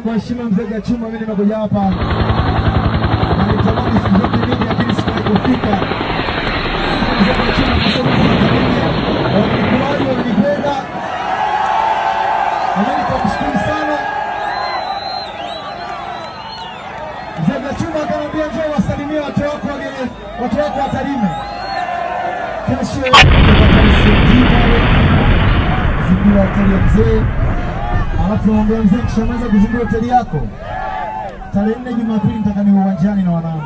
Kwa heshima Mzega Chuma, mimi nimekuja hapa na nitamani siku zote mingi, lakini sikuwahi kufika. Mzega Chuma kusema walikubali, walinipenda, nami nikamshukuru sana. Mzega Chuma akaniambia njoo wasalimie watu wako wa Tarime. Kesho zindua hoteli ya mzee, alafu naongea mzee, kishamaliza kuzindua hoteli yako tarehe 4 Jumapili nitaka niwe uwanjani na wanangu,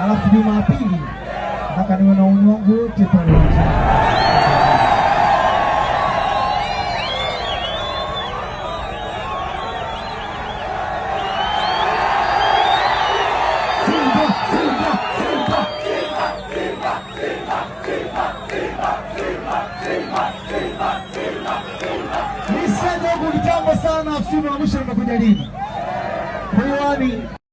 alafu Jumapili nataka niwe na uni wangu wote pale uwanjani. Nisende huku kitambo sana, msimu wa mwisho nimekuja lini? Kwa hiyo